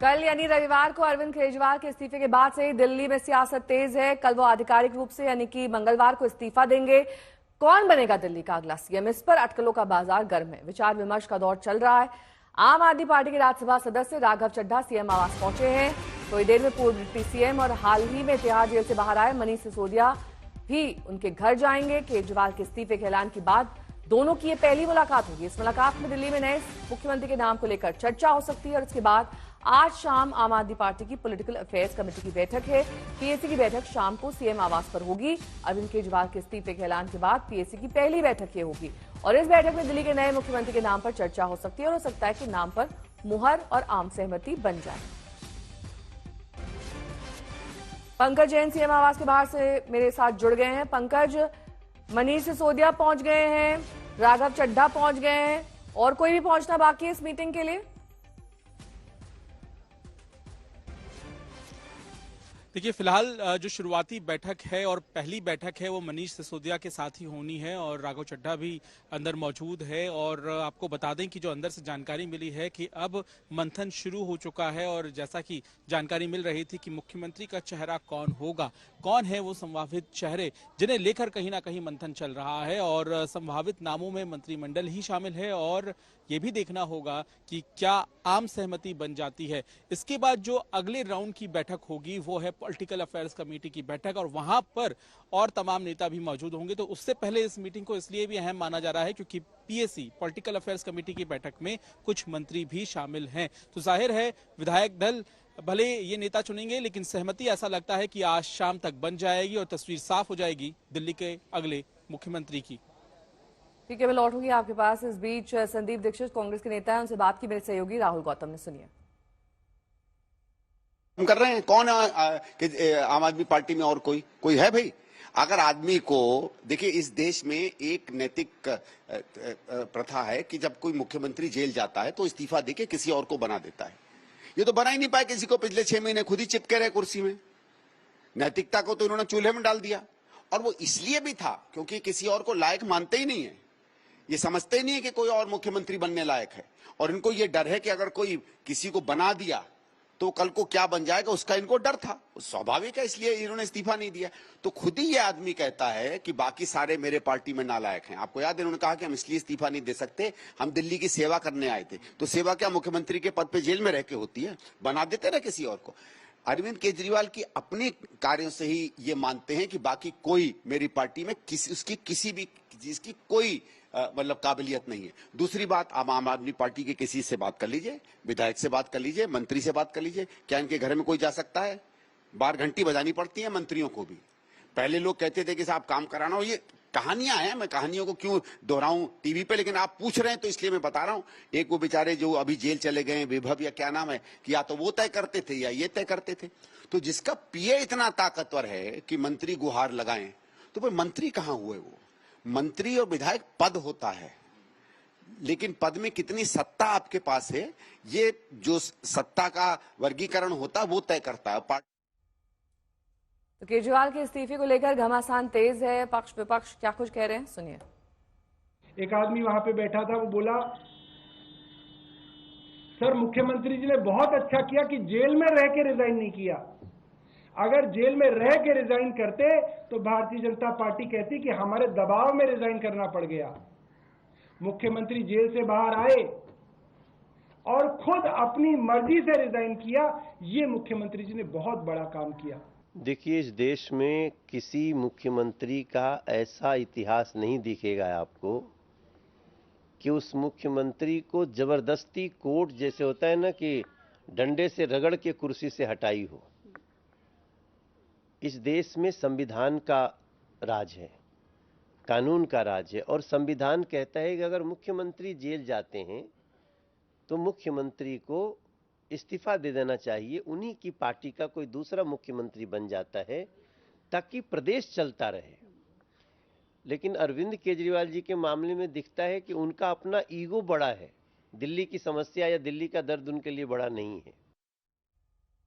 कल यानी रविवार को अरविंद केजरीवाल के इस्तीफे के बाद से ही दिल्ली में सियासत तेज है। कल वो आधिकारिक रूप से यानी कि मंगलवार को इस्तीफा देंगे। कौन बनेगा दिल्ली का अगला सीएम, इस पर अटकलों का बाजार गर्म है। विचार विमर्श का दौर चल रहा है। आम आदमी पार्टी के राज्यसभा सदस्य राघव चड्ढा सीएम आवास पहुंचे हैं। थोड़ी देर में पूर्व डिप्टी सीएम और हाल ही में तिहाड़ जेल से बाहर आए मनीष सिसोदिया भी उनके घर जाएंगे। केजरीवाल के इस्तीफे के ऐलान के बाद दोनों की ये पहली मुलाकात होगी। इस मुलाकात में दिल्ली में नए मुख्यमंत्री के नाम को लेकर चर्चा हो सकती है और इसके बाद आज शाम आम आदमी पार्टी की पॉलिटिकल अफेयर्स कमेटी की बैठक है। पीएसी की बैठक शाम को सीएम आवास पर होगी। अरविंद केजरीवाल के इस्तीफे के ऐलान के बाद पीएसी की पहली बैठक ये होगी और इस बैठक में दिल्ली के नए मुख्यमंत्री के नाम पर चर्चा हो सकती है और हो सकता है कि नाम पर मुहर और आम सहमति बन जाए। पंकज जैन सीएम आवास के बाहर से मेरे साथ जुड़ गए हैं। पंकज, मनीष सिसोदिया पहुंच गए हैं, राघव चड्ढा पहुंच गए हैं, और कोई भी पहुंचना बाकी है इस मीटिंग के लिए? देखिए, फिलहाल जो शुरुआती बैठक है और पहली बैठक है वो मनीष सिसोदिया के साथ ही होनी है और राघव चड्ढा भी अंदर मौजूद है। और आपको बता दें कि जो अंदर से जानकारी मिली है कि अब मंथन शुरू हो चुका है और जैसा कि जानकारी मिल रही थी कि मुख्यमंत्री का चेहरा कौन होगा, कौन है वो संभावित चेहरे जिन्हें लेकर कहीं ना कहीं मंथन चल रहा है और संभावित नामों में मंत्रिमंडल ही शामिल है और ये भी देखना होगा कि क्या आम सहमति बन जाती है। इसके बाद जो अगले राउंड की बैठक होगी वो है पॉलिटिकल अफेयर्स कमेटी की बैठक और वहां पर और तमाम नेता भी मौजूद होंगे। तो उससे पहले इस मीटिंग को इसलिए भी अहम माना जा रहा है क्योंकि पीएसी पॉलिटिकल अफेयर्स कमेटी की बैठक में कुछ मंत्री भी शामिल हैं। तो जाहिर है विधायक दल भले ये नेता चुनेंगे लेकिन सहमति ऐसा लगता है कि आज शाम तक बन जाएगी और तस्वीर साफ हो जाएगी दिल्ली के अगले मुख्यमंत्री की। ठीक है, मैं लौटूंगी आपके पास। इस बीच संदीप दीक्षित कांग्रेस के नेता हैं, उनसे बात की मेरे सहयोगी राहुल गौतम ने। सुनिए। हम कर रहे हैं कौन कि आम आदमी पार्टी में और कोई है भाई? अगर आदमी को देखिए, इस देश में एक नैतिक प्रथा है कि जब कोई मुख्यमंत्री जेल जाता है तो इस्तीफा देके किसी और को बना देता है। ये तो बना ही नहीं पाए किसी को, पिछले 6 महीने खुद ही चिपके रहे कुर्सी में। नैतिकता को तो इन्होंने चूल्हे में डाल दिया और वो इसलिए भी था क्योंकि किसी और को लायक मानते ही नहीं है। ये समझते ही नहीं है कि कोई और मुख्यमंत्री बनने लायक है और इनको ये डर है कि अगर कोई किसी को बना दिया तो कल को क्या बन जाएगा, उसका इनको डर था। स्वाभाविक है, इसलिए इन्होंने इस्तीफा नहीं दिया। तो खुद ही ये आदमी कहता है कि बाकी सारे मेरे पार्टी में नालायक हैं। आपको याद है इन्होंने कहा कि हम इसलिए इस्तीफा नहीं दे सकते, हम दिल्ली की सेवा करने आए थे। तो सेवा क्या मुख्यमंत्री के पद पे जेल में रह के होती है? बना देते ना किसी और को। अरविंद केजरीवाल की अपने कार्यों से ही ये मानते हैं कि बाकी कोई मेरी पार्टी में उसकी किसी भी चीज की कोई मतलब काबिलियत नहीं है। दूसरी बात, आप आम आदमी पार्टी के किसी से बात कर लीजिए, विधायक से बात कर लीजिए, मंत्री से बात कर लीजिए, क्या इनके घर में कोई जा सकता है? बार घंटी बजानी पड़ती है मंत्रियों को भी। पहले लोग कहते थे कि साहब काम कराना हो, ये कहानियां हैं, मैं कहानियों को क्यों दोहराऊं टीवी पे, लेकिन आप पूछ रहे हैं तो इसलिए मैं बता रहा हूं। एक वो बेचारे जो अभी जेल चले गए, विभव या क्या नाम है, कि या तो वो तय करते थे या ये तय करते थे। तो जिसका पीए इतना ताकतवर है कि मंत्री गुहार लगाएं, तो भाई मंत्री कहां हुए? वो मंत्री और विधायक पद होता है, लेकिन पद में कितनी सत्ता आपके पास है, ये जो सत्ता का वर्गीकरण होता है वो तय करता है। तो केजरीवाल के इस्तीफे को लेकर घमासान तेज है। पक्ष विपक्ष क्या कुछ कह रहे हैं, सुनिए। एक आदमी वहां पे बैठा था, वो बोला, सर मुख्यमंत्री जी ने बहुत अच्छा किया कि जेल में रह के रिजाइन नहीं किया। अगर जेल में रह के रिजाइन करते तो भारतीय जनता पार्टी कहती कि हमारे दबाव में रिजाइन करना पड़ गया। मुख्यमंत्री जेल से बाहर आए और खुद अपनी मर्जी से रिजाइन किया। ये मुख्यमंत्री जी ने बहुत बड़ा काम किया। देखिए, इस देश में किसी मुख्यमंत्री का ऐसा इतिहास नहीं दिखेगा आपको कि उस मुख्यमंत्री को जबरदस्ती कोर्ट, जैसे होता है ना कि डंडे से रगड़ के कुर्सी से हटाई हो। इस देश में संविधान का राज है, कानून का राज है और संविधान कहता है कि अगर मुख्यमंत्री जेल जाते हैं तो मुख्यमंत्री को इस्तीफा दे देना चाहिए, उन्हीं की पार्टी का कोई दूसरा मुख्यमंत्री बन जाता है ताकि प्रदेश चलता रहे। लेकिन अरविंद केजरीवाल जी के मामले में दिखता है कि उनका अपना ईगो बड़ा है, दिल्ली की समस्या या दिल्ली का दर्द उनके लिए बड़ा नहीं है।